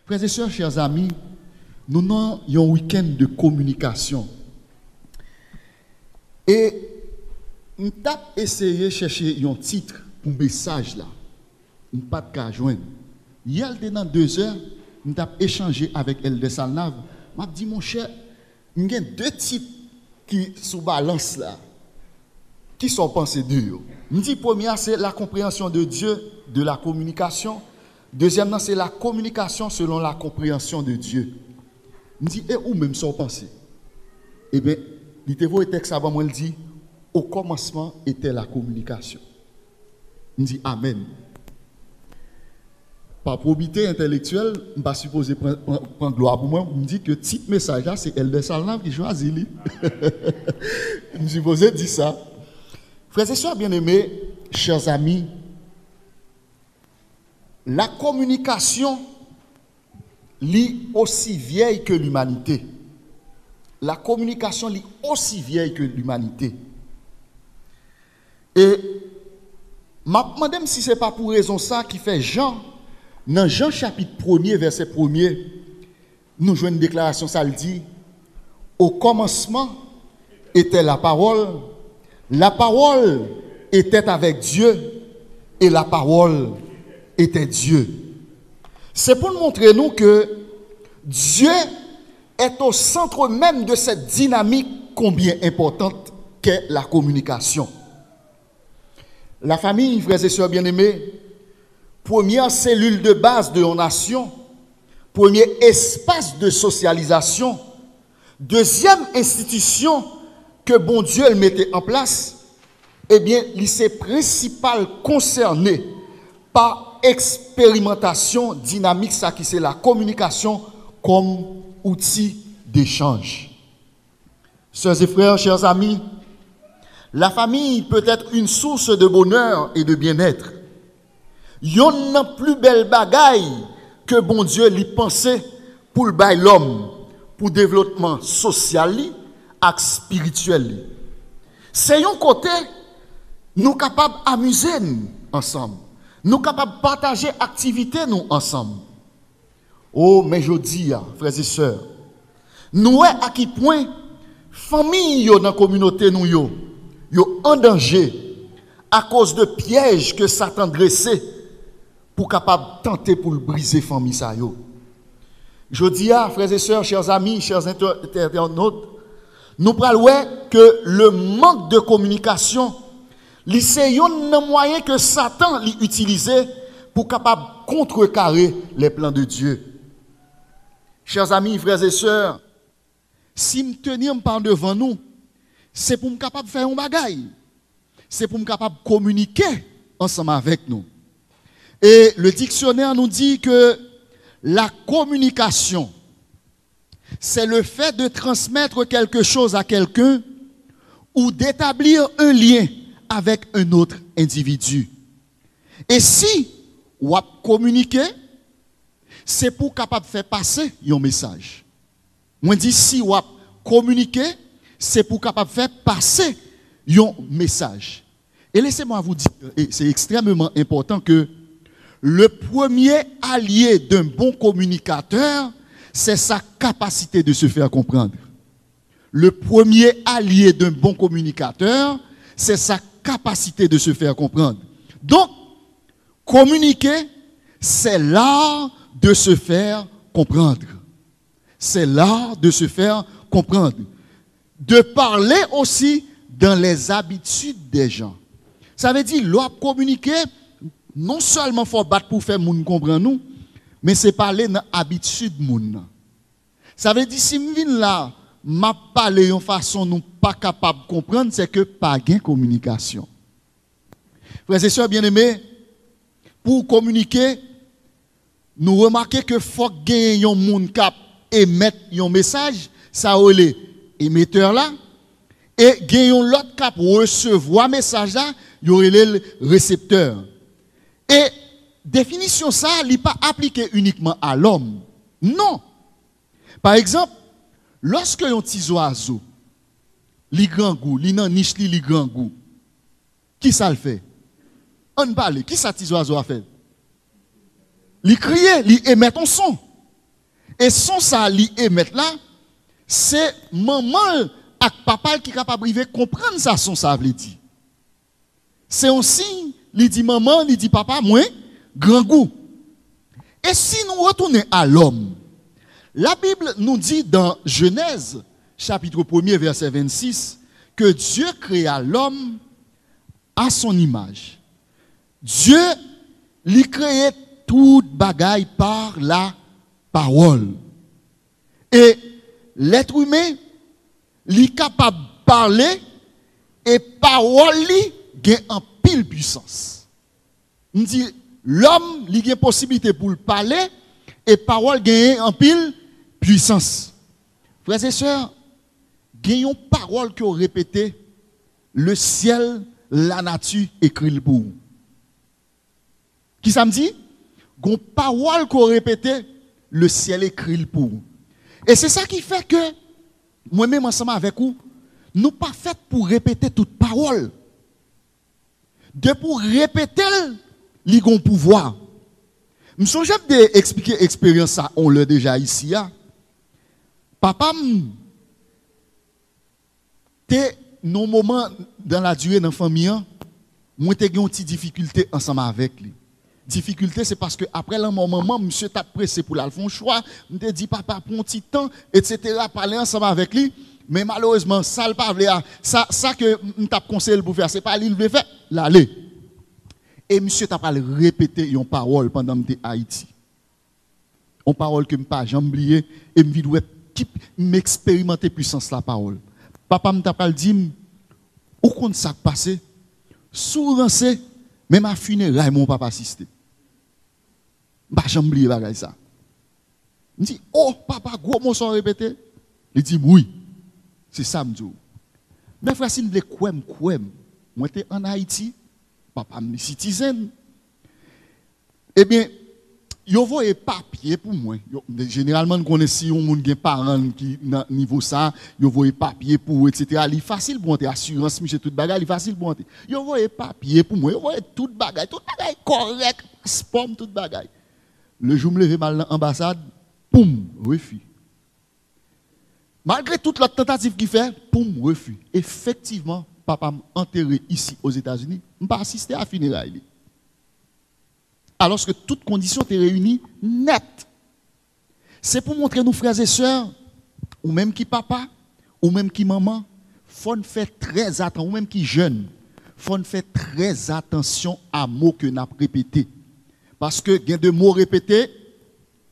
Frères et sœurs, chers amis, nous avons un week-end de communication. Et nous avons essayé de chercher un titre pour le message là. Nous n'avons pas de joindre. Hier, dans 2 heures, nous avons échangé avec Elder Salnav. Je me dit, mon cher, il y a 2 types qui sous balance là, qui sont pensés durs. Je dis, première, c'est la compréhension de Dieu, de la communication. Deuxièmement, c'est la communication selon la compréhension de Dieu. Je dis, et où même sont pensés? Eh bien, littéralement, le texte avant moi, il dit, au commencement était la communication. Je dis, Amen. Par probité intellectuelle, je ne suis pas supposé prendre gloire pour moi. Je me dis que le type message là, c'est Elder Salnav qui choisit. Je me suis supposé dire ça. Frères et sœurs bien-aimés, chers amis, la communication est aussi vieille que l'humanité. La communication est aussi vieille que l'humanité. Et je me demande si ce n'est pas pour raison ça qui fait Jean. Dans Jean chapitre 1er, verset 1er, nous jouons une déclaration, ça le dit, au commencement était la parole était avec Dieu, et la parole était Dieu. C'est pour nous montrer nous que Dieu est au centre même de cette dynamique combien importante qu'est la communication. La famille, frères et sœurs bien-aimés, première cellule de base de la nation, premier espace de socialisation, deuxième institution que bon Dieu elle mettait en place, eh bien, il s'est principal concerné par expérimentation dynamique, ça qui c'est la communication comme outil d'échange. Sœurs et frères, chers amis, la famille peut être une source de bonheur et de bien-être. Yon n'a plus belle bagaille que bon Dieu lui pensait pour le bail l'homme, pour le développement social et spirituel. C'est un côté, nous capables d'amuser ensemble. Nous capables de partager activités nous ensemble. Oh, mais je dis, frères et sœurs, nous à qui point famille dans la communauté nous yo en danger à cause de pièges que Satan dressait pour capable tenter pour le briser famille ça yo. Je dis frères et sœurs, chers amis, chers internautes, nous parlons que le manque de communication, c'est un moyen que Satan utilisait pour capable contrecarrer les plans de Dieu. Chers amis, frères et sœurs, si nous tenions par devant nous, c'est pour nous capable de faire un bagaille. C'est pour nous capable de communiquer ensemble avec nous. Et le dictionnaire nous dit que la communication, c'est le fait de transmettre quelque chose à quelqu'un ou d'établir un lien avec un autre individu. Et si on communique, c'est pour capable de faire passer un message. Moi dis si on communique, c'est pour capable de faire passer un message. Et laissez-moi vous dire, et c'est extrêmement important que le premier allié d'un bon communicateur, c'est sa capacité de se faire comprendre. Le premier allié d'un bon communicateur, c'est sa capacité de se faire comprendre. Donc, communiquer, c'est l'art de se faire comprendre. C'est l'art de se faire comprendre. De parler aussi dans les habitudes des gens. Ça veut dire, l'on communiquer, non seulement il faut battre pour faire moun comprendre nous, mais c'est parler dans l'habitude moun. Ça veut dire, si je viens là, m'a parlé de façon nous pas capable de comprendre, c'est que pas de communication. Frères et sœurs bien-aimés, pour communiquer, nous remarquons que faut gagner un monde cap émettre un message, ça est émetteur là, et gagner l'autre cap recevoir message là, il y aurait le récepteur. Et définition ça, il n'est pas appliqué uniquement à l'homme. Non. Par exemple, lorsque un petit oiseau, li grand goût, li nan niche li grand goût, qui ça le fait? On parle, qui ça petit oiseau a fait? Li crier, li émet un son. Et son ça li émettre là, c'est maman et papa qui capable de comprendre ça son ça veut dire. C'est un signe, il dit maman, il dit papa, moi, grand goût. Et si nous retournons à l'homme, la Bible nous dit dans Genèse, chapitre 1er, verset 26, que Dieu créa l'homme à son image. Dieu lui créait toute bagaille par la parole. Et l'être humain, il est capable de parler et parole lui a en pile puissance. On dit l'homme il a une possibilité pour le parler et parole gagne en pile puissance. Frères et sœurs, gagnons parole que répété le ciel, la nature écrit le pour. Qui ça me dit? Gon parole qu'on répété le ciel écrit le pour. Et c'est ça qui fait que moi-même ensemble avec vous, nous pas fait pour répéter toute parole. De pour répéter, li gon pouvoir. Je songe d'expliquer expérience ça, on l'a déjà ici. Papa, t'es non moment dans la durée dans la famille, moi t'ai une petite difficulté ensemble avec lui. Difficulté, c'est parce que après le moment, monsieur t'a pressé pour la faire choix, me dit papa prends un petit temps, etc. Parler ensemble avec lui, mais malheureusement ça le pas ça que m't'a conseillé pour faire, c'est pas lui le veut faire, l'aller. Et monsieur t'a pas répéter une parole pendant que Haïti. Une parole que m'pas jamais oublié et me doit m'expérimenter puissance la parole. Papa m't'a pas dit où compte ça passé souvent c'est même à funérailles mon papa assisté. Bah jamais oublié bagay ça. Il dit oh papa gros mot sont répété. Il dit oui. C'est ça me dit. Mais frère si me quoi moi t'es en Haïti, papa me citizen. Eh bien yo voye papier pour moi. Généralement, nous connaissons si on a des parents qui dans niveau ça, yo voye papier pour etc. Il facile pour monter assurance, monsieur tout bagage, il facile pour monter. Yo voye papier pour moi, yo voye tout bagage correct, passeport tout bagage. Le jour me lever mal dans l'ambassade, poum, refus. Malgré toute la tentative qu'il fait, poum, refus. Effectivement, papa m'a enterré ici aux États-Unis, m'a pas assisté à funérailles. Alors que toutes conditions étaient réunies net. C'est pour montrer nos frères et sœurs, ou même qui papa, ou même qui maman, faut faire très attention, ou même qui jeune, faut faire très attention à mots que nous avons répétés. Parce que il y a de mots répétés,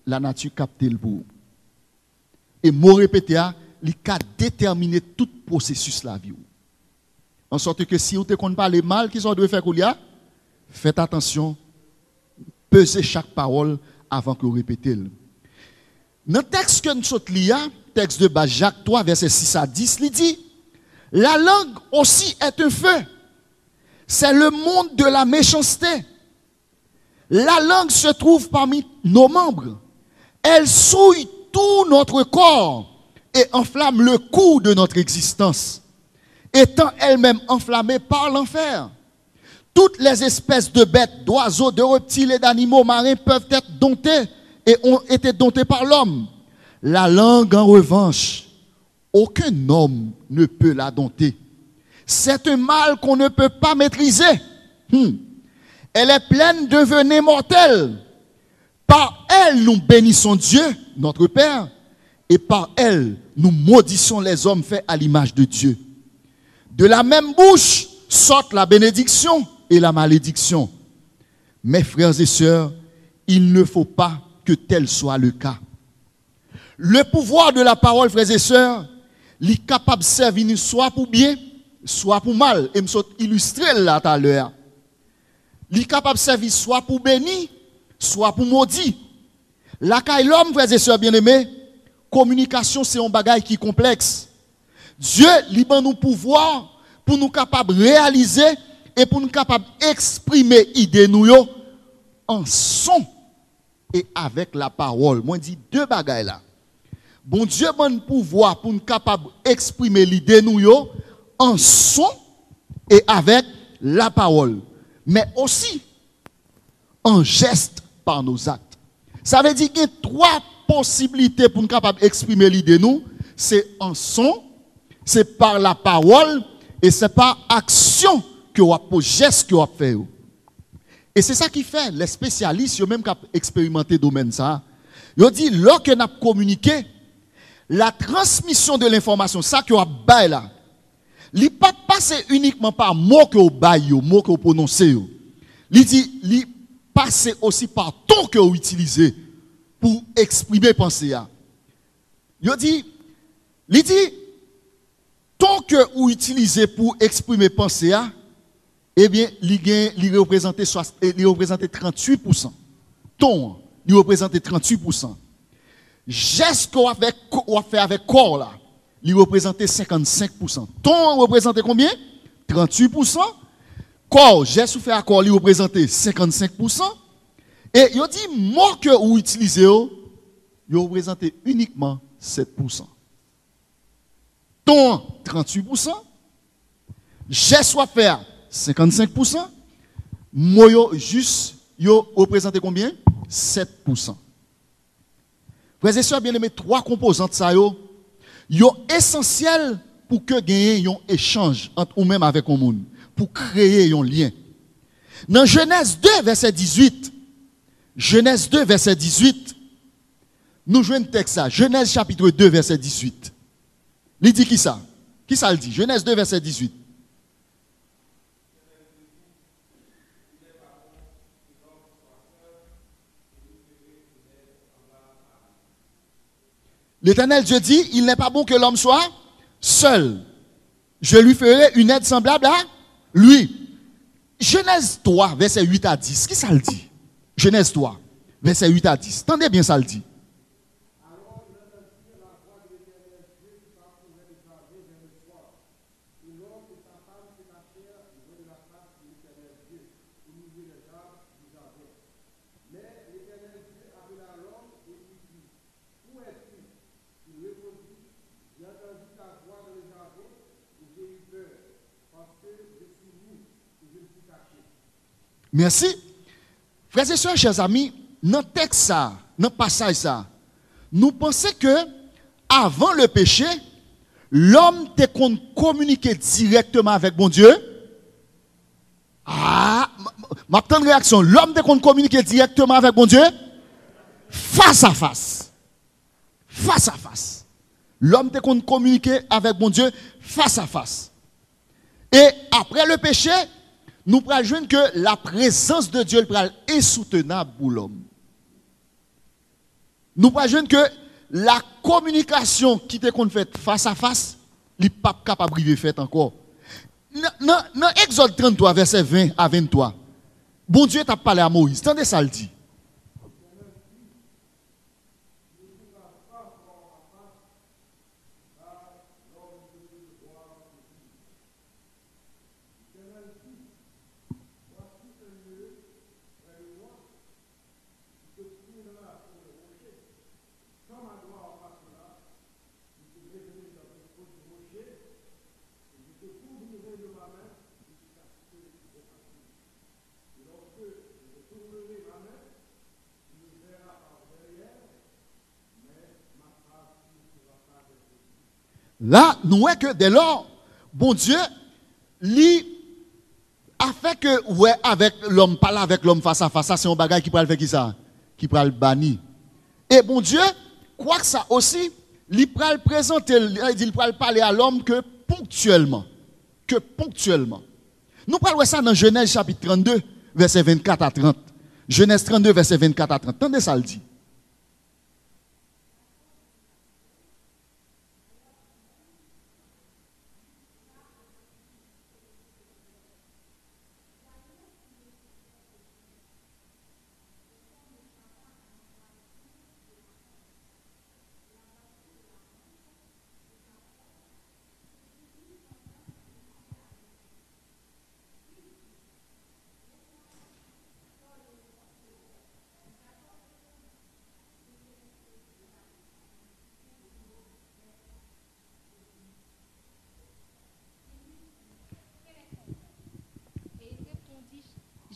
la nature capte le bout. Et mots répétés, il a déterminé tout processus de la vie. En sorte que si vous ne connaissez pas les mal qui sont de faire, faites attention. Pesez chaque parole avant que vous répétez. Dans le texte que nous lisons, texte de base Jacques 3, verset 6 à 10, il dit la langue aussi est un feu. C'est le monde de la méchanceté. La langue se trouve parmi nos membres. Elle souille tout notre corps et enflamme le cours de notre existence, étant elle-même enflammée par l'enfer. Toutes les espèces de bêtes, d'oiseaux, de reptiles et d'animaux marins peuvent être domptées et ont été domptées par l'homme. La langue, en revanche, aucun homme ne peut la dompter. C'est un mal qu'on ne peut pas maîtriser. Elle est pleine de venin mortel. Par elle, nous bénissons Dieu, notre Père, et par elle, nous maudissons les hommes faits à l'image de Dieu. De la même bouche sortent la bénédiction et la malédiction. Mes frères et sœurs, il ne faut pas que tel soit le cas. Le pouvoir de la parole, frères et sœurs, il est capable de servir soit pour bien, soit pour mal. Et je vais illustrer là tout à l'heure. Il est capable de servir soit pour béni, soit pour maudit. La caille l'homme, frères et sœurs bien-aimés, communication c'est un bagage qui est complexe. Dieu libère nous pouvoir pour nous capables de réaliser et pour nous capables d'exprimer idées nous en son et avec la parole. Moi je dis deux bagages là. Bon Dieu donne pouvoir pour nous capables d'exprimer l'idée nous en son et avec la parole, mais aussi en geste par nos actes. Ça veut dire qu'il y a trois possibilité pour nous capable d'exprimer l'idée nous, c'est en son, c'est par la parole et c'est par action que vous avez geste que vous avez fait. Et c'est ça qui fait les spécialistes, eux même qui ont expérimenté le domaine ça. Ils dit lorsque nous avons communiqué, la transmission de l'information, ça que vous avez là, il ne pas passer uniquement par mots que vous avez, mots que vous prononcez. Il dit, il passe aussi par ton que vous utilisez pour exprimer pensée. Il dit, ton que vous utilisez pour exprimer pensée, eh bien, il représente 38%. Ton, il représente 38%. Geste qu'on a fait avec corps là, il représente 55%. Ton représente combien? 38%. Corps, geste fait à corps, il représente 55%. Et il dit, mot que vous utilisez, il représente uniquement 7%. Ton, 38%. Geste soit faire 55%. Moyo juste, yo représente combien? 7%. Frères et sœurs bien-aimés, trois composantes ça yo essentiel pour que gagner un échange entre ou même avec le monde, pour créer un lien. Dans Genèse 2 verset 18, Genèse 2 verset 18, nous jouons un texte ça, Genèse chapitre 2 verset 18. Il dit qui ça? Qui ça le dit? Genèse 2 verset 18. L'Éternel Dieu dit, il n'est pas bon que l'homme soit seul. Je lui ferai une aide semblable à lui. Genèse 3, verset 8 à 10. Qui ça le dit? Genèse 3, verset 8 à 10. Tendez bien ça le dit. Merci. Frères et sœurs, chers amis, dans le texte ça, dans le passage ça, nous pensons que avant le péché, l'homme te communiquer directement avec bon Dieu. Ah, ma petite réaction, l'homme te communiquer directement avec bon Dieu face à face. Face à face. L'homme te communiquer avec bon Dieu face à face. Et après le péché, nous prenons joindre que la présence de Dieu est insoutenable pour l'homme. Nous prenons joindre que la communication qui te faite face à face, il n'est pas capable de faire encore. Dans Exode 33, verset 20 à 23, bon Dieu t'a parlé à Moïse. Tendez ça le dit. Là, nous voyons que dès lors, bon Dieu, lui, a fait que, ouais, avec l'homme, parler avec l'homme face à face, ça c'est un bagage qui peut le faire qui ça? Qui peut le bannir. Et bon Dieu, quoi que ça aussi, il peut le présenter, il peut parler à l'homme que ponctuellement. Que ponctuellement. Nous parlons ça dans Genèse chapitre 32, verset 24 à 30. Genèse 32, verset 24 à 30. Attendez ça le dit.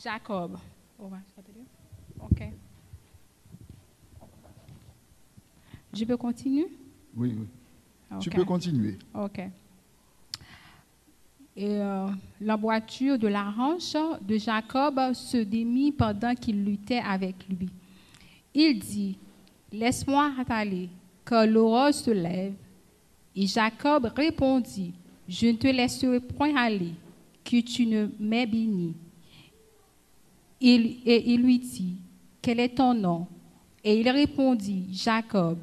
Jacob. Ok. Je peux continuer? Oui, oui. Ok. Tu peux continuer. Ok. Et la voiture de la hanche de Jacob se démit pendant qu'il luttait avec lui. Il dit, laisse-moi aller, car l'aurore se lève. Et Jacob répondit, je ne te laisserai point aller, que tu ne m'aies béni. Et il lui dit, quel est ton nom? Et il répondit, Jacob.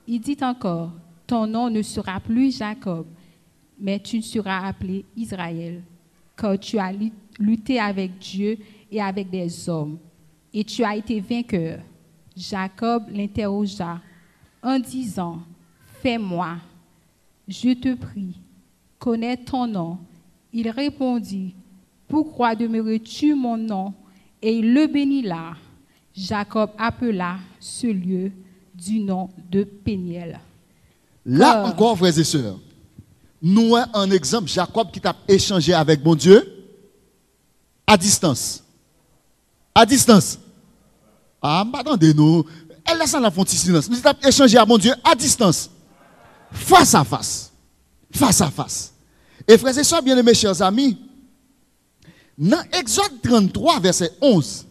Il dit encore, ton nom ne sera plus Jacob, mais tu seras appelé Israël, car tu as lutté avec Dieu et avec des hommes, et tu as été vainqueur. Jacob l'interrogea en disant, fais-moi, je te prie, connais ton nom. Il répondit, pourquoi demeures-tu mon nom? Et il le bénit là. Jacob appela ce lieu du nom de Péniel. Là encore, frères et sœurs, nous avons un exemple, Jacob qui t'a échangé avec mon Dieu à distance. À distance. Ah, attendez-nous. Elle laisse la fonte silence. Nous avons échangé avec mon Dieu à distance. Face à face. Face à face. Et frères et sœurs, bien-aimés, chers amis, dans Exode 33, verset 11,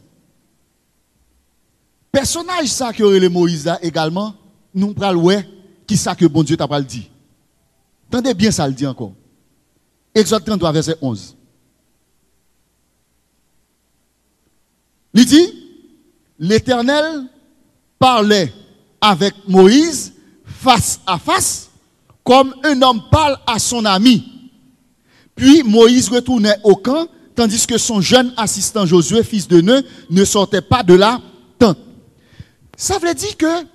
personnage ça que aurait le Moïse là également, nous pral ouais qui ça que bon Dieu t'a pas dit. Tendez bien ça le dit encore. Exode 33 verset 11. Il dit l'Éternel parlait avec Moïse face à face comme un homme parle à son ami. Puis Moïse retournait au camp tandis que son jeune assistant Josué, fils de Nun, ne sortait pas de la tente. Ça veut dire que,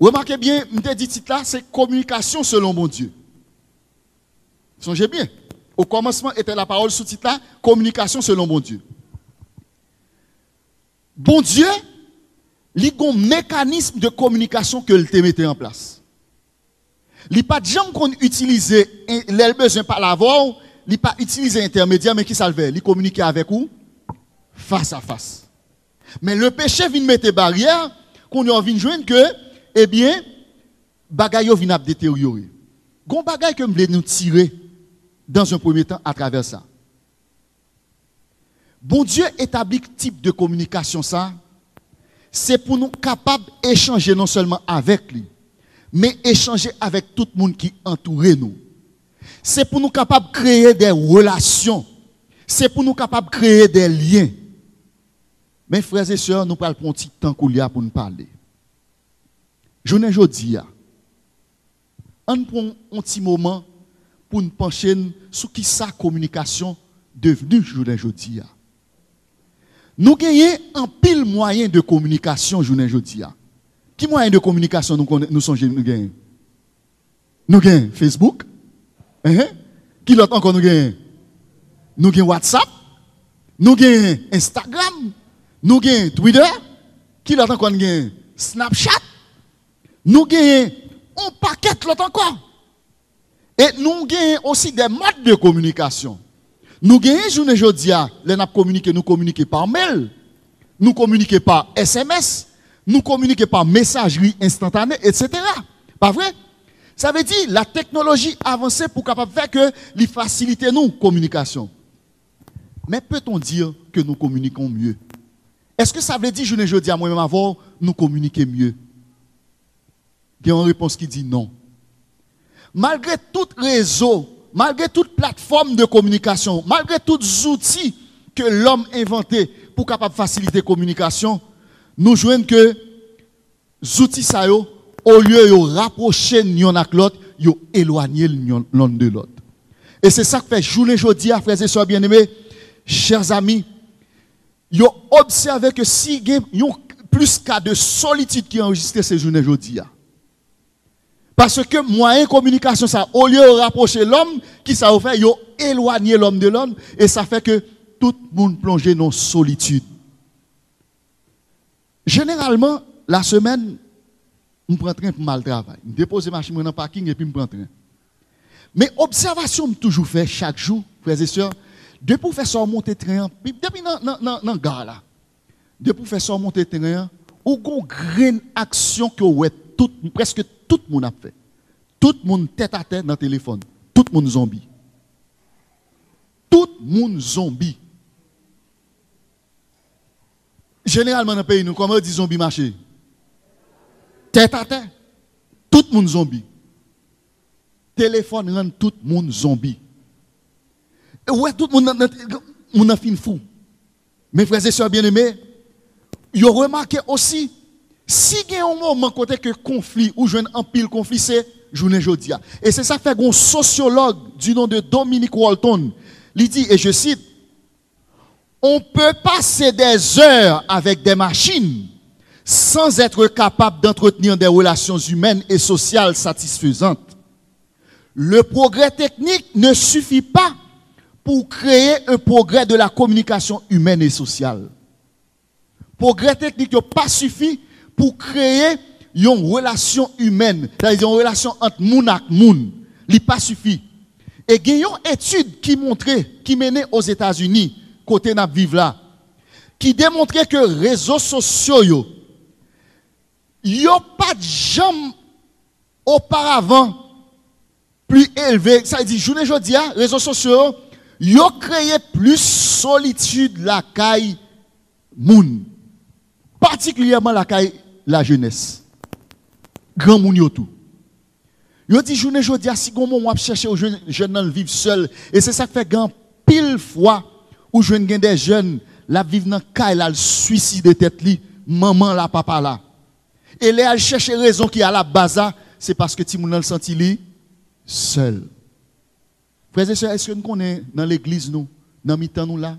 remarquez bien, je dit titre là, c'est communication selon mon Dieu. Songez bien, au commencement était la parole sous titre là, communication selon mon Dieu. Bon Dieu, il a un mécanisme de communication que te mettait en place. Il n'y a pas de gens qu'on utilise les besoins par la voix, il n'y a pas utilisé intermédiaire, mais qui ça le fait? Il communique avec vous face à face. Mais le péché vient mettre barrière, qu'on a envie de joindre que, eh bien, bagaille vient détériorer. Gon bagaille que voulez nous tirer dans un premier temps à travers ça. Bon Dieu établit type de communication ça, c'est pour nous capables d'échanger non seulement avec lui, mais échanger avec tout le monde qui entoure nous. C'est pour nous capables de créer des relations. C'est pour nous capables de créer des liens. Mes frères et sœurs, nous parlons un petit temps pour nous parler. Je ne dis pas. On prend un petit moment pour nous pencher sur qui sa communication devenue, je ne dis pas. Nous gagnons un pile moyen de communication, je ne dis pas. Qui moyen de communication nous songeons nous gagnons? Nous gagnons Facebook. Qui l'autre encore nous gagnons? Nous gagnons WhatsApp. Nous gagnons Instagram. Nous gagnons Twitter. Qui l'autre encore nous gagnons? Snapchat. Nous gagnons un paquet l'autre encore. Et nous gagnons aussi des modes de communication. Nous gagnons, je ne dis pas, nous communiquons par mail. Nous communiquons par SMS. Nous communiquons par messagerie instantanée, etc. Pas vrai? Ça veut dire la technologie avancée pour capable faire que les faciliter nos communications. Mais peut-on dire que nous communiquons mieux? Est-ce que ça veut dire, je ne dis à moi-même avant, nous communiquer mieux? Il y a une réponse qui dit non. Malgré tout réseau, malgré toute plateforme de communication, malgré tous les outils que l'homme a inventés pour capable faciliter la communication, nous jouons que les outils ça yo, au lieu de rapprocher l'un avec l'autre, ils éloigner l'un de l'autre. Et c'est ça que fait journée aujourd'hui, frères et sœurs bien-aimés, chers amis, ils ont observé que si il y a plus cas de solitude qui enregistré ces journées aujourd'hui. Parce que moyen de communication, ça, au lieu de rapprocher l'homme, qui ça fait, ils ont éloigné l'homme de l'homme, et ça fait que tout le monde plonge dans solitude. Généralement, la semaine, je prends train pour mal travailler. Je dépose ma machine dans le parking et puis je prends train. Mais observation, je toujours fait chaque jour, frères et sœurs, depuis pour faire ça monter train, depuis dans gare là, depuis pour faire ça monter train, ou une grande action que vous presque tout le monde a fait. Tout le monde tête à tête dans le téléphone. Tout le monde zombie. Tout le monde zombie. Généralement dans le pays, nous, comment on dit zombie marché? Tête à tête. Tout le monde zombie. Téléphone rend tout le monde zombie. Et ouais, tout le monde a fin fou. Mes frères et sœurs bien-aimés, ils ont remarqué aussi, si il y a un moment côté que conflit, ou jeune en pile conflit, c'est journée jodia. Et c'est ça fait un sociologue du nom de Dominic Walton, il dit, et je cite, on peut passer des heures avec des machines sans être capable d'entretenir des relations humaines et sociales satisfaisantes. Le progrès technique ne suffit pas pour créer un progrès de la communication humaine et sociale. Progrès technique n'a pas suffi pour créer une relation humaine, c'est-à-dire une relation entre moun et moun. Il n'a pas suffi. Et il y a une étude qui montrait, qui menait aux États-Unis, côté n'a vivre là, qui démontrait que les réseaux sociaux, il n'y a pas de jamais auparavant plus élevé. Ça veut dire, journée aujourd'hui, les réseaux sociaux, ils ont créé plus solitude la caille moun. Particulièrement la caille la jeunesse. Grand moun yo tout. Yo dit journée jodi a si gon moun chercher aux jeunes dans vivre seul et c'est ça qui fait grand pile fois où jeune gen des jeunes la vivre dans caille la suicide tête li maman la papa là. Et là elle chercher raison qui à la base c'est parce que ti moun le senti li seul. Frères et sœurs, est-ce que nous connaissons dans l'église, nous, dans le temps nous là,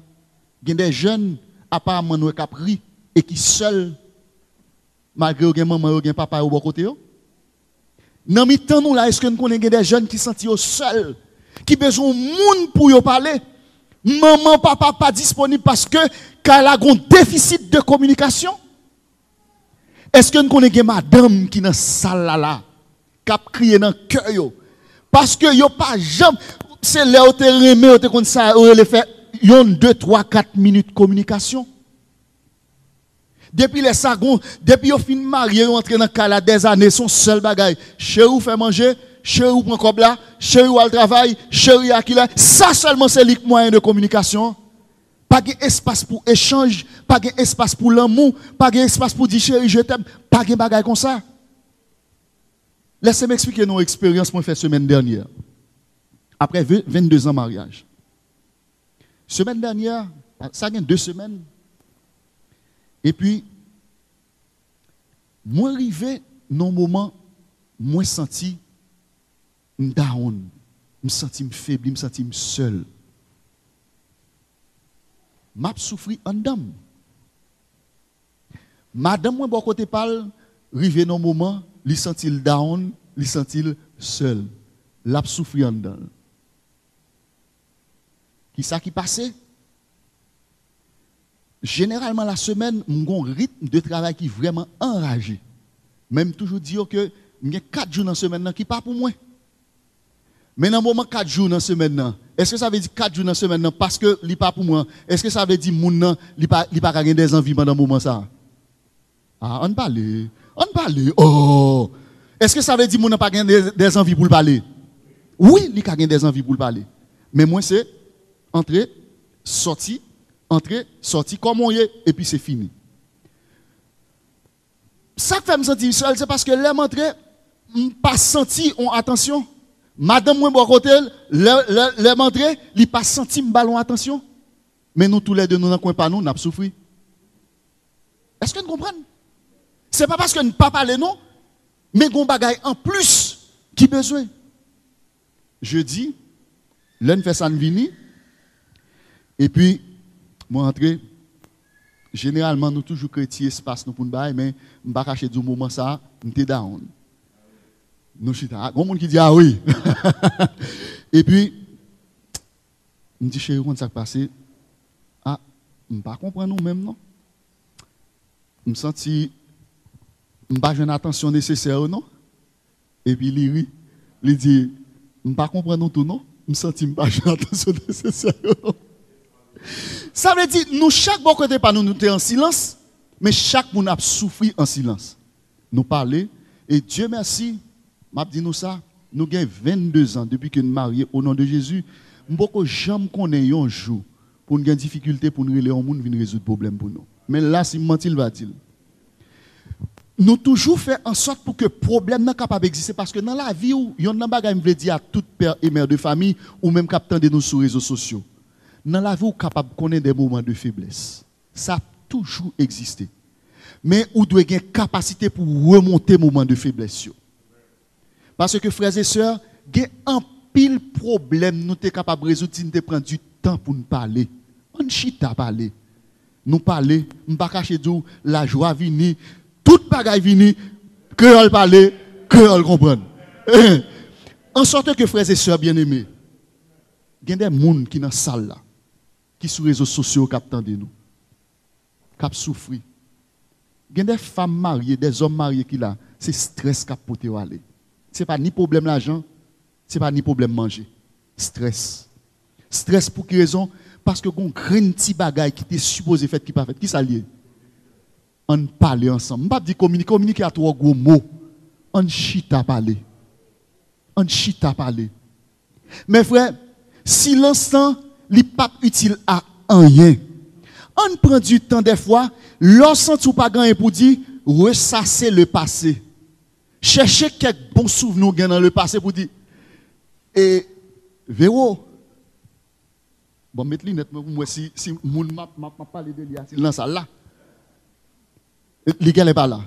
il y a des jeunes, apparemment, nous qui pris et qui seuls, malgré que maman ou papa au bon côté. Dans le temps nous là, est-ce que nous connaissons des jeunes qui sont seuls, qui ont besoin de monde pour y parler? Maman, papa, pas disponible parce que car a un déficit de communication. Est-ce que nous connaissons des madame qui dans la salle là, qui a crié dans le cœur? Parce que yo pas jamais c'est là où tu remets où tu comme ça où le fait yon 2 3 4 minutes de communication. Depuis les sagons, depuis yo fin marié entrer dans cala des années son seul bagage, chez ou fait manger, chez ou prend comme là, chez ou al travail, chez ou a qui là, ça seulement c'est le moyen de communication. Pas d'espace pour échange, pas d'espace pour l'amour, pas d'espace pour dire chérie je t'aime, pas de bagage comme ça. Laissez-moi expliquer nos expériences qu'on fait semaine dernière. Après 22 ans de mariage. Semaine dernière, ça a 2 semaines. Et puis, moi arrivé dans un moment, moi senti down, me senti faible, me senti seul. M'a souffri en dame. Madame moi bon côté parle, arrivé dans un moment li sentil down, li sentil seul. L'a souffri en dedans. Qui ça qui passait? Généralement la semaine, mon rythme de travail qui est vraiment enragé. Même toujours dire que il y a 4 jours dans la semaine qui pas pour moi. Mais dans le moment 4 jours dans la semaine, est-ce que ça veut dire 4 jours dans la semaine parce que il pas pour moi? Est-ce que ça veut dire moun nan il pas gagner des envies pendant le moment ça? Ah, on parle. On parle. Oh. Est-ce que ça veut dire que mon n'a pas gagné des envies pour le parler? Oui, il a gagné des envies pour le parler. Mais moi, c'est entrer, sortir, comme on y est, et puis c'est fini. Ça qui fait me sentir seul, c'est parce que les m'entrer, pas senti en attention. Madame, moi, bon côté, les m'entrer, il pas senti me ballon attention. Mais nous, tous les deux, nous n'en coin pas, nous n'avons souffert. Est-ce que nous comprenons? Ce n'est pas parce que nous ne parlons pas, non, mais nous avons en plus qui besoin. Je dis, l'un fait ça en vini, et puis, moi, entrer, généralement, nous toujours chrétiens espace nous pour nous bailler, mais je ne vais pas cacher du moment ça, nous sommes down. Nous sommes down. Il y a des gens qui disent, ah oui. Et puis, je dis, chérie, comment ça passe? Ah, je ne comprends pas nous-mêmes, non? Je me sens que je n'ai pas une attention nécessaire, non? Et puis, il rit. Il dit, je ne comprends pas tout, non? Je me sens que je n'ai pas une attention nécessaire, non? Ça veut dire, nous, chaque bon côté, pas nous sommes en silence, mais chaque monde a souffert en silence. Nous parler, Et Dieu merci, m'a dit nous ça, nous avons 22 ans depuis que nous sommes mariés au nom de Jésus. Beaucoup jamais connaît un jour pour nous avoir des difficultés pour nous résoudre le problème pour nous. Mais là, si mentil va-t-il. Nous toujours fait en sorte pour que le problème n'est capable d'exister parce que dans la vie, il y a un bagage qui veut dire à tout père et mère de famille ou même captain de nous sur les réseaux sociaux. Dans la vie, vous capable de connaître des moments de faiblesse. Ça a toujours existé. Mais vous devez avoir une capacité pour remonter les moments de faiblesse. Parce que frères et sœurs, il y a un pile problème nous sommes capables de résoudre si nous prenons du temps pour nous parler. On chita parler. Nous parler, nous ne pas cacher tout, la joie vini, toute bagaille vini, que on parler, que on comprendre. En sorte que frères et sœurs bien-aimés, il y a des gens qui sont dans la salle là, qui sont sur les réseaux sociaux qui attendent nous, qui souffrent. Il y a des femmes mariées, des hommes mariés qui là, c'est stress qui a porté aller. Ce n'est pas ni problème l'argent, ce n'est pas ni problème manger. Stress. Stress pour quelle raison? Parce que on grain petit bagaille qui était supposé faire qui pas fait. Qui ça lié? On parle ensemble. On pas dire communiquer à trois gros mots. On chita parler. On chita parler. Mes frères, si l'instant n'est pas utile à rien, on prend du temps des fois, lorsque ou pas gagner pour dire ressasser le passé. Chercher quelques bons souvenirs dans le passé pour dire et Véro. Bon, mettre les lunettes, moi, si mon m'a parlé de lui, il dans ça là. Les gars n'est pas là.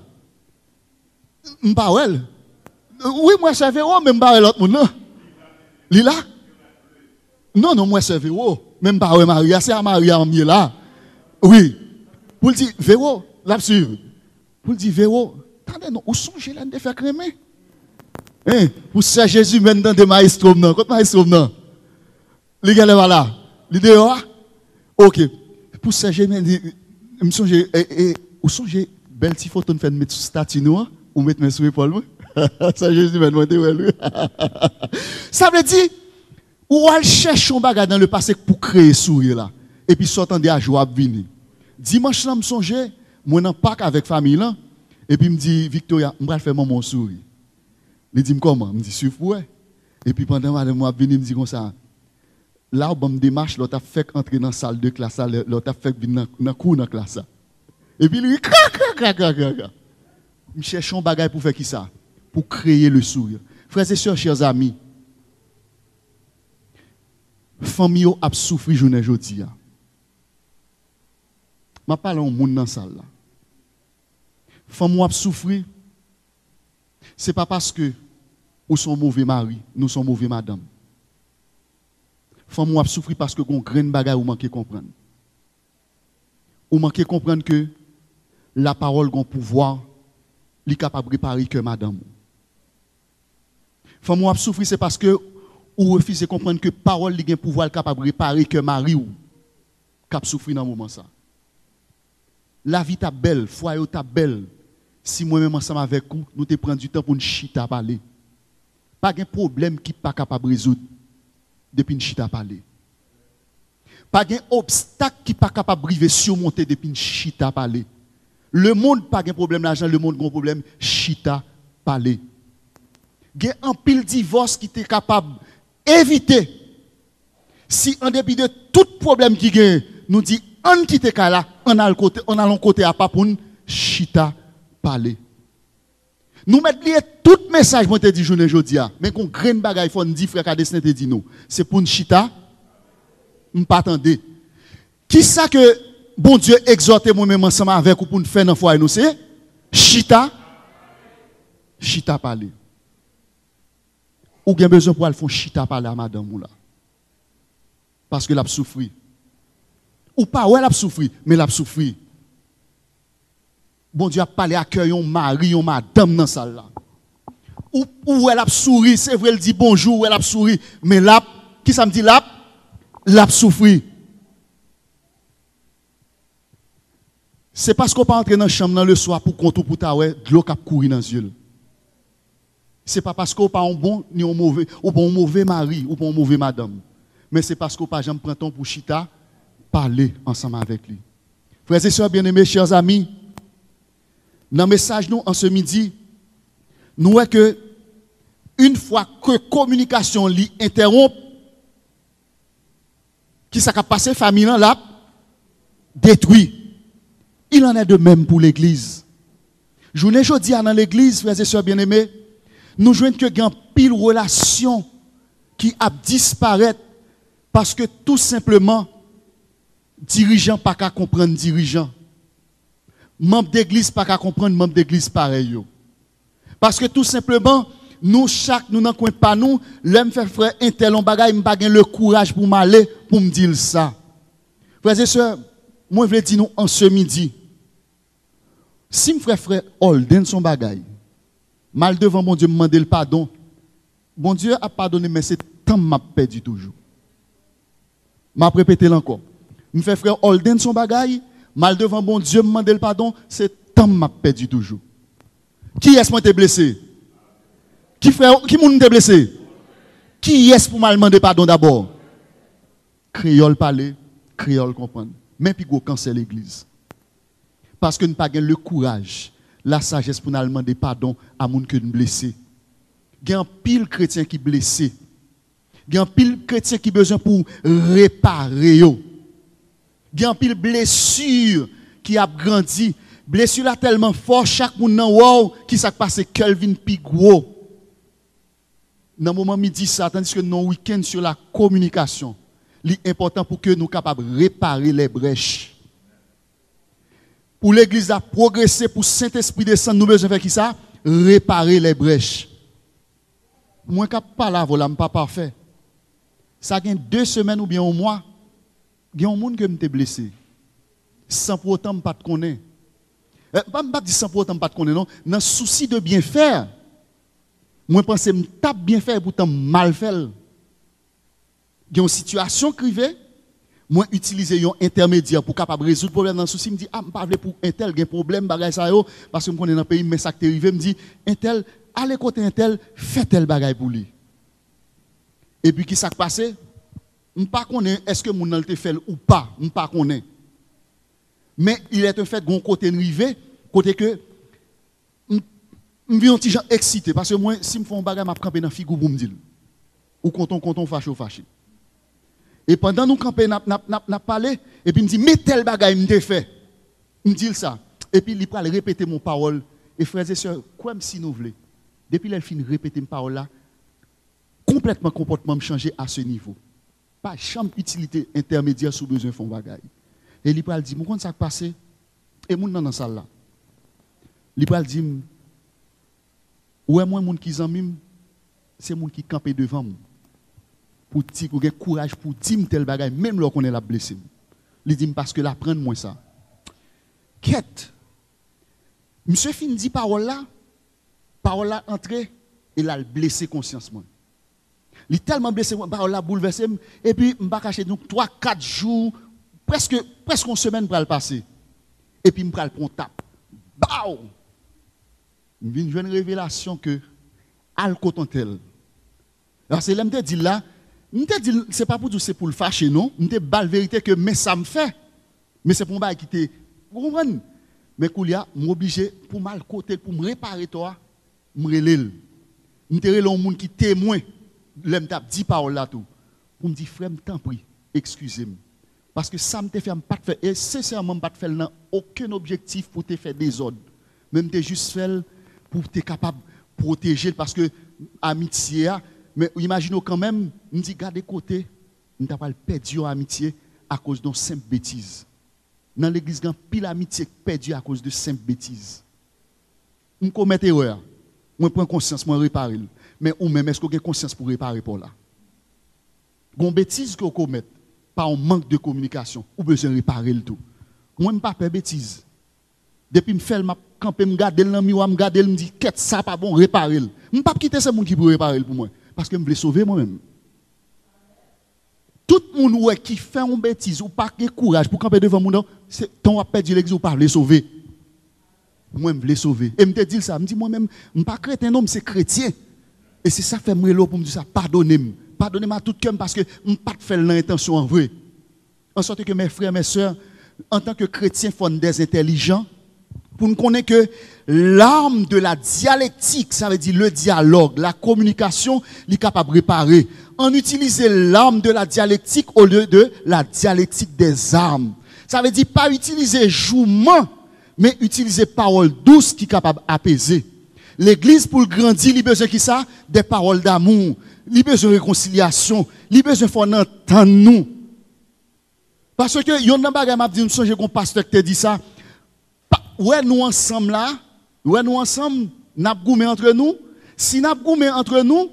M'pa wel. Oui, moi c'est Véro, même pas l'autre monde non. Li là? Non, moi c'est Véro, même pas Maria, c'est Maria mieux là. Oui. Pour dire Véro, là suivre. Pour dire Véro, attendez non, où songez là de faire crémer? Hein, pour ça Jésus maintenant de maestro non, quand maestro non. Les gars n'est pas là. L'idée ok. Pour ça, je me songe, où sont les belles petites photos de faire mettre statue nous, ou mettre mes sur l'épaule. Ça, Jésus m'a demandé, ça veut dire, ou elle cherche un bagage dans le passé pour créer sourire là. Et puis, sortant de la joie venir. Dimanche, je me songe, moi, dans Pâques avec famille là, et puis, me dit, Victoria, je vais faire mon sourire. Il dit, comment? Je me dit, suivre, et puis, pendant que je venir, me dit comme ça. Là, on me démarche, l'autre a fait entrer dans la salle de classe, l'autre a fait venir dans le cours de la classe. Et puis lui, je cherche un bagage pour faire qui ça? Pour créer le sourire. Frères et sœurs, chers amis, famille a souffert journée aujourd'hui. Je parle au monde dans la salle. Famille a souffert. Ce n'est pas parce que nous sommes mauvais mari, nous sommes mauvais madame. Femme a souffrir parce que vous avez une bagaille ou manquez comprendre. Ou manquez comprendre que la parole a un pouvoir, elle est capable de réparer que madame. Femme a souffrir c'est parce que vous refusez de comprendre que la parole a un pouvoir capable de réparer que mari ou cap souffrir dans ce moment ça. La vie est belle, foyer est belle. Si moi-même ensemble avec vous, nous te prendre du temps pour nous chita parler. Pas de problème qui n'est pas capable de résoudre. Depuis une chita parler. Pas de obstacle qui n'est pas capable de surmonter depuis une chita parler. Le monde pas de problème l'argent, le monde a un problème chita parler. Il y a un pile divorce qui est capable d'éviter. Si en dépit de tout problème qui gagne, nous dit on quitte là, on a le côté à pas pour chita parler. Nous mettons tout message que je dit journée aujourd'hui, mais qu'on graine bagaille faut dire frère Kadesne te dit nous, c'est pour une chita pas attendre. Qui ça que bon Dieu exhorte moi-même ensemble avec ou pour nous faire dans foyer nous c'est chita parler. Ou bien besoin pour aller faire chita parler à madame ou là. Parce que l'a souffri. Ou pas ouais l'a souffri, mais l'a souffri. Bon Dieu a parlé à cœur, un mari, un madame dans la salle là. Ou elle a souri, c'est vrai, elle dit bonjour, elle a souri. Mais là, qui ça me dit là? L'a souffri. C'est parce qu'on pas entrer dans la chambre dans le soir pour compter pour ta ouais, de l'eau qui courir dans les yeux. C'est pas parce qu'on pas un bon ni un mauvais, ou pas un mauvais mari, ou pas un mauvais madame. Mais c'est parce qu'on pas jamais prend temps pour chita, parler ensemble avec lui. Frères et sœurs bien-aimés, chers amis, dans le message nous en ce midi, nous voyons que une fois que communication li interrompt, qui s'est passé famille là détruit. Il en est de même pour l'église. Journée jeudi dans l'église, frères et sœurs bien-aimés, nous joignons que grand pile relation qui a disparu parce que tout simplement dirigeant pas qu'à comprendre dirigeant. Membre d'église pas qu'à comprendre membre d'église pareil. Parce que tout simplement nous chaque nous n'en coin pas nous, l'aime faire frère un tel on bagaille m'pa gen le courage pour m'aller pour me dire ça. Frères et sœurs, moi je veux dire nous en ce midi. Si mon frère Holden son bagaille, mal devant mon Dieu me demander le pardon. Bon Dieu a pardonné mais c'est temps m'a perdu toujours. M'a répété encore. Mon frère Holden son bagaille, mal devant bon Dieu me demander le pardon, c'est temps m'a perdu toujours. Qui est-ce qui blessé? Qui moun te blessé? Qui est-ce pour mal demander pardon d'abord? Créole parler, créole comprendre. Mais puis go cancer l'église. Parce que nous pas le courage, la sagesse pour nous demander pardon à moun que nous blessé. Il y a un pile chrétien qui blessé. Il y a un pile chrétien qui besoin pour réparer yo. Il y a un pile blessure qui a grandi. Blessure là tellement fort chaque moun nan wow qui s'est passé Kelvin Pigwo. Dans le moment midi ça tandis que nos week-end sur la communication, c'est important pour que nous capables de réparer les brèches. Pour l'église à progresser, pour Saint-Esprit descendre, nous besoin faire qui ça? Réparer les brèches. Moi qui pas là, voilà, pas parfait. Ça gagne 2 semaines ou bien un mois, il y a un monde qui m'était blessé. Sans pour autant pas te connaître. Pas dire sans pour autant pas te connaître non, dans souci de bien faire. Moi pense me tape bien faire pourtant mal faire. Il y a une situation privée, moi utiliser un intermédiaire pour capable résoudre problème dans souci, me dit pas pour un tel gain problème bagay ça yo parce que me connais dans pays mais ça qui arrivé me dit un tel allez côté un tel fait tel bagay pour lui. Et puis qui ça passé? Me pas connais est-ce que mon nan te fait ou pas, me pas connais. Mais il est un fait gon côté rivé, côté que je suis un petit gens excité parce que moi, si je fais un bagage, je camper dans la figure pour me dire. Ou quand on fâché. Et pendant nous camper, n'a parlé, et puis il me dit, mais tel bagage, il me fait. Il me dit ça. Et puis il va répéter mon parole. Et frères et sœurs, quoi si nous voulons, depuis qu'il finit de répéter mes paroles là, complètement comportement me changer à ce niveau. Pas chambre utilité intermédiaire sous besoin de faire un bagage. Et il va dire, mon ça passé, et mon dans la salle là. Il va dire, ouais, moi, moun qui zanmim, c'est moun qui campe devant moi. Pour dire qu'on a courage pour dire tel bagay, même lorsqu'on est la blessé. Il dit parce que là, prendre moi ça. Quête. Monsieur fin dit parole là entrée, et là, il blessé conscience moi. Il tellement blessé, parole là bouleversé, et puis, je vais cacher donc 3-4 jours, presque une semaine pour le passer. Et puis, je vais prendre tape. Bao! Je viens une révélation que al coton tel. Alors c'est là me dit là, c'est pas pour tout c'est pour le fâcher non, me dit bal vérité que mais ça me fait. Mais c'est pour moi qui te vous comprenez. Mais koulia m'obligé pour mal côté pour me réparer toi, me relèl. Me te relèl un monde qui témoin, l'aime t'a dit parole là tout. Pour me dire frère, t'en prie, excusez-moi. Parce que ça me te fait pas faire et sincèrement pas faire dans aucun objectif pour te faire des ordres. Même te juste faire pour être capable de protéger parce que amitié mais imaginez quand même on dit garder côté on t'a pas perdu amitié à cause d'une simple bêtise dans l'église grand pile amitié perdu à cause de simple bêtise on commet erreur moi prends conscience moi réparer mais ou même est-ce qu'on a conscience pour réparer pour là gon bêtise que commet par un manque de communication ou besoin réparer le tout moi me pas faire bêtise depuis me fait m'a camper me garder dans miroir me garder me dit qu'est ça pas bon réparer me pas quitter ce monde qui pour réparer pour moi parce que me voulais sauver moi-même tout monde ouais qui fait une bêtise ou pas de courage pour camper devant monde c'est ton a perdu l'église ou pas le sauver moi me voulais sauver et me te dit ça me dit moi-même me pas chrétien non c'est chrétien et c'est ça fait me pour me dire ça pardonnez-moi tout cœur parce que me pas faire l'intention en vrai en sorte que mes frères mes sœurs en tant que chrétiens faut des intelligents pour nous connaître que l'arme de la dialectique, ça veut dire le dialogue, la communication, est capable de réparer. On utilise l'arme de la dialectique au lieu de la dialectique des armes. Ça veut dire pas utiliser jouement, mais utiliser parole douce qui est capable d'apaiser. L'église, pour grandir, il a besoin de ça? Des paroles d'amour, il a besoin de réconciliation, il a besoin de faire entendre nous. Parce que, il y a un bagage m'a dit, nous sommes un pasteur qui te dit ça. Ouais, nous ensemble là, ouais, nous ensemble, n'a goumé entre nous. Si n'a goumé entre nous,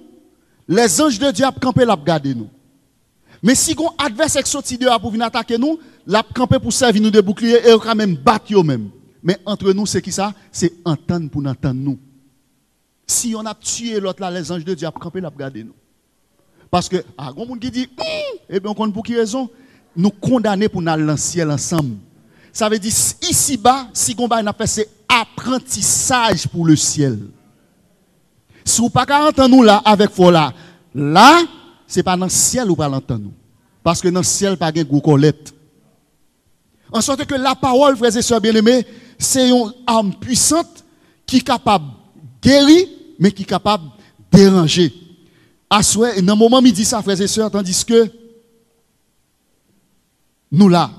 les anges de Dieu ont campé la garder nous. Mais si on adversaire qui sorti dehors pour venir attaquer nous, la campé pour servir nous de bouclier et quand même battre eux même. Mais entre nous, c'est qui ça? C'est entendre pour entendre nous. Si on a tué l'autre là, les anges de Dieu ont campé la garder nous. Parce que, ah, il y a des gens qui disent, eh bien, on compte pour qui raison? Nous condamner pour aller dans le ciel ensemble. Ça veut dire, ici-bas, si on a fait, c'est apprentissage pour le ciel. Si vous n'avez pas entendre nous là, avec vous là, ce n'est pas dans le ciel où vous l'entendre nous. Parce que dans le ciel, pas de gros collecte. En sorte que la parole, frères et sœurs bien-aimés, c'est une arme puissante qui est capable de guérir, mais qui est capable de déranger. À souhait, et dans le moment où il dit ça, frères et sœurs, tandis que nous là,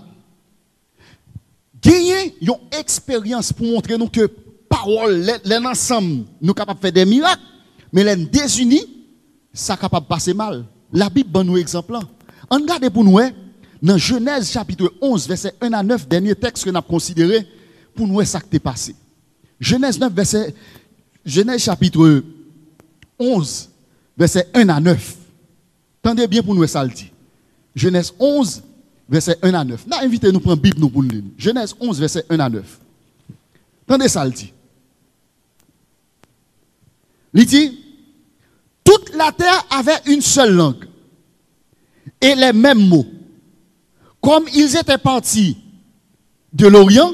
gagner une expérience pour montrer nous que parole, les ensemble, nous sommes capables de faire des miracles, mais les désunis, ça est capable de passer mal. La Bible donne nous exemple. On regarde pour nous, dans Genèse chapitre 11, verset 1 à 9, dernier texte que nous avons considéré, pour nous, ça qui est passé. Genèse chapitre 11, verset 1 à 9. Tendez bien pour nous, ça le dit. Genèse 11, verset 1 à 9. Nous invitez nous prendre la Bible nous pour nous lire. Genèse 11, verset 1 à 9. Tendez ça le dit. Il dit, toute la terre avait une seule langue et les mêmes mots. Comme ils étaient partis de l'Orient,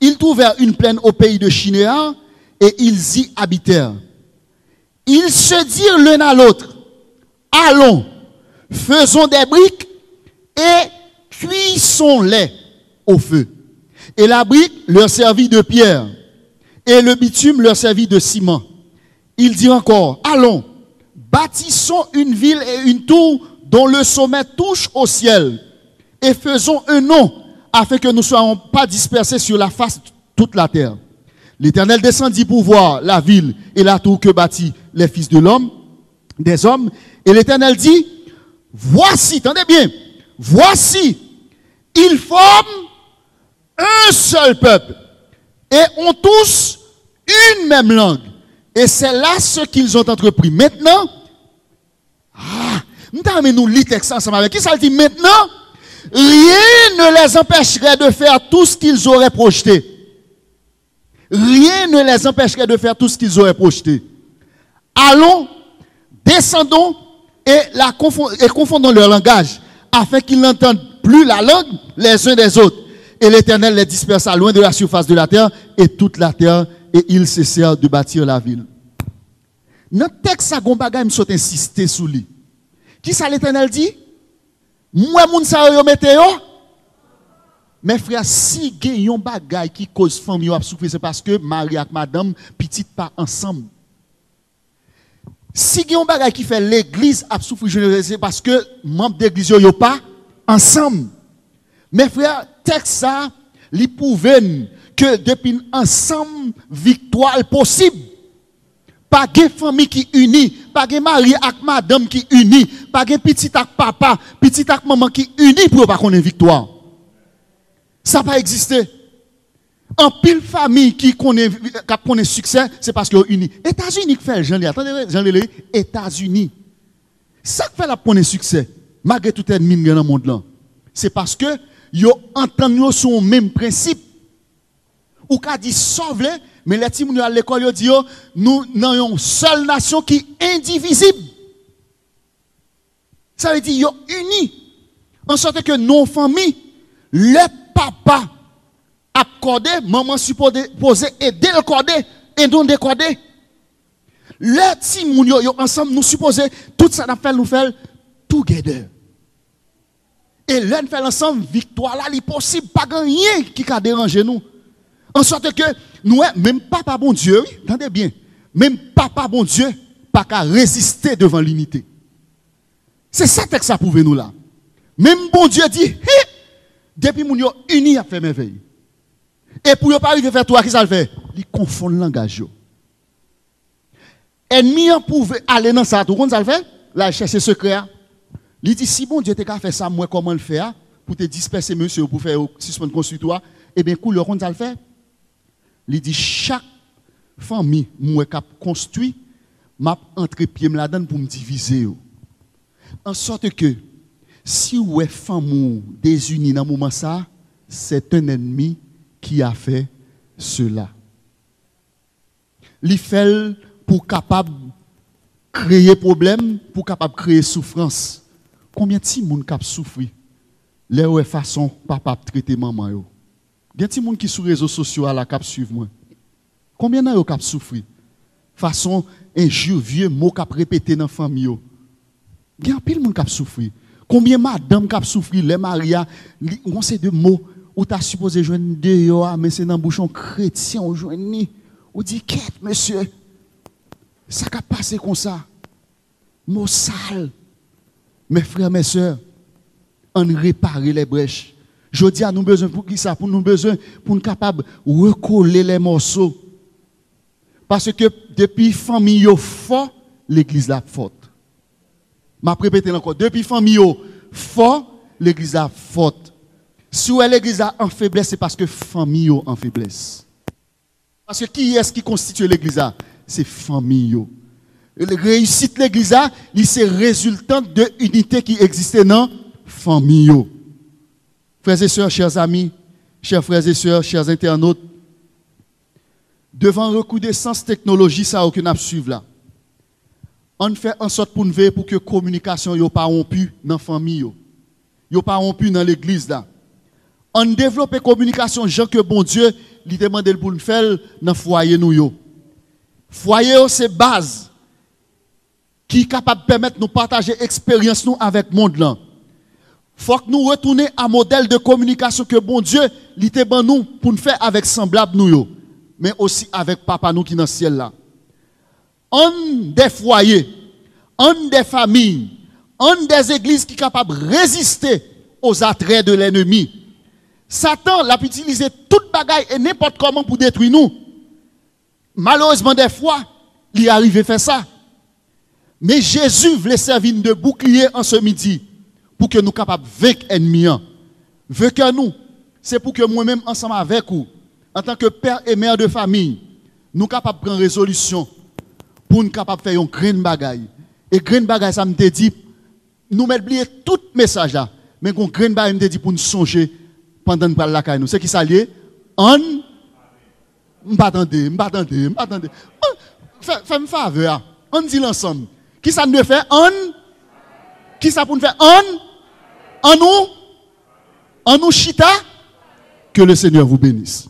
ils trouvèrent une plaine au pays de Chinéar et ils y habitèrent. Ils se dirent l'un à l'autre, allons, faisons des briques et cuisons-les au feu. Et la brique leur servit de pierre et le bitume leur servit de ciment. Il dit encore, allons, bâtissons une ville et une tour dont le sommet touche au ciel et faisons un nom afin que nous ne soyons pas dispersés sur la face de toute la terre. L'Éternel descendit pour voir la ville et la tour que bâtit les fils de l'homme, des hommes. Et l'Éternel dit, voici, attendez bien, voici, ils forment un seul peuple et ont tous une même langue. Et c'est là ce qu'ils ont entrepris. Maintenant, nous lisons texte ensemble avec qui ça dit maintenant, rien ne les empêcherait de faire tout ce qu'ils auraient projeté. Rien ne les empêcherait de faire tout ce qu'ils auraient projeté. Allons, descendons et confondons leur langage, afin qu'ils n'entendent plus la langue les uns des autres. Et l'Éternel les dispersa loin de la surface de la terre, et toute la terre, et ils cessèrent de bâtir la ville. Notre texte, ça, me saute insister sur lui. Qui ça l'Éternel dit? Moi, moun sa yo météo. Mes frères, si il y a un bagay qui cause famille à souffrir, c'est parce que Marie et madame, petite pas ensemble. Si il y a un bagay qui fait l'église à souffrir, c'est parce que membres d'église yo pas ensemble. Mes frères, texte ça, li prouve que depuis ensemble, victoire est possible. Pas de famille qui unie, pas de mari avec madame qui unie, pas de petit avec papa, petit avec maman qui unie pour pas qu'on ait victoire. Ça n'a pas existé. En pile famille qui connaît succès, c'est parce qu'ils sont unis. États-Unis fait, attendez, États-Unis. Ça fait la connaît succès, malgré tout ennemi dans le monde là. C'est parce que ils entendent sur le même principe. Ou qu'a dit sauve-les, mais les petits à l'école ils disent nous avons une seule nation qui est indivisible. Ça veut dire qu'ils sont unis. En sorte que nos familles, le papa accordé, maman supposé aider le cordé et non décoder. Les petits ensemble nous supposons tout ça nous faire together. Et l'un fait ensemble victoire là, il possible pas rien qui a dérangé nous. En sorte que nous, même papa bon Dieu, oui, entendez bien, même papa bon Dieu, pas qu'à résister devant l'unité. C'est ça que ça prouve nous là. Même bon Dieu dit, hey, depuis moun yo uni a fait merveille. Et pour ne pas arriver à faire toi, qui ça le fait? Il confond le langage. Ennemi pouvait aller dans ça, tout le monde ça le fait? Là, chercher secret. Il dit, si bon Dieu t'a fait ça, moi comment le faire? Pour te disperser monsieur, pour faire suspendre construire, eh bien, le rond ça le fait? Il dit, chaque famille, moi qui a construit, m'a entre pieds là-dedans pour me diviser. En sorte que, si vous êtes femme désunie dans ce moment ça, c'est un ennemi qui a fait cela. Il fait pour capable créer problème, pour capable créer souffrance. Combien de monde qui souffrir? Les ouais façon papa traiter maman yo. Il y a des gens qui sur les réseaux sociaux à la cap suivre moi. Combien de gens qui souffrir? Façon injure vieux mot qui répété dans famille yo. Il y a pile monde qui souffrir. Combien madame qui souffrir les Maria, on sait de mots où tu as supposé joindre dehors mais c'est dans bouchon chrétien ou joindre ou dit quête monsieur. Ça qui a passé comme ça. Mot sale. Mes frères, mes sœurs, on réparer les brèches. Je dis à nous besoin pour qui ça? Pour nous besoin pour nous capables de recoller les morceaux. Parce que depuis famille fort, l'église la forte. Je vais répéter encore. Depuis famille fort, l'église la forte. Si l'église en faiblesse, c'est parce que famille en faiblesse. Parce que qui est-ce qui constitue l'église? C'est famille. La réussite de l'église, c'est résultante de l'unité qui existait dans la famille. Frères et sœurs, chers amis, chers frères et sœurs, chers internautes, devant recrudescence technologie, ça n'a aucun à suivre là. On fait en sorte pour nous veiller pour que la communication n'est pas rompue dans la famille, n'est pas rompue dans l'église là. On développe la communication, gens que bon Dieu lui demande pour nous faire dans le foyer nous. Foyer, c'est base qui est capable de permettre de nous partager l'expérience nous avec le monde là. Faut que nous retournions à un modèle de communication que bon Dieu lui demande nous pour nous faire avec semblable nous, mais aussi avec papa nous qui est dans le ciel là. On des foyers, on des familles, on des églises qui sont capables de résister aux attraits de l'ennemi. Satan l'a utilisé toute bagaille et n'importe comment pour détruire nous. Malheureusement, des fois, il est arrivé à faire ça. Mais Jésus voulait servir de bouclier en ce midi pour que nous soyons capables de vaincre l'ennemi. Vaincre nous, c'est pour que moi-même, ensemble avec vous, en tant que père et mère de famille, nous sommes capables de prendre résolution pour nous capables de faire un grain de bagaille. Et grain de bagaille, ça me dit, nous mettons oublier tout message là, mais un grain de bagaille me dit pour nous songer pendant que nous parlons la caille. C'est qui ça lié? On m'attendez. Fais-moi faveur. On dit l'ensemble. Qui ça nous fait? On. Qui ça pour nous faire? On nous chita. Que le Seigneur vous bénisse.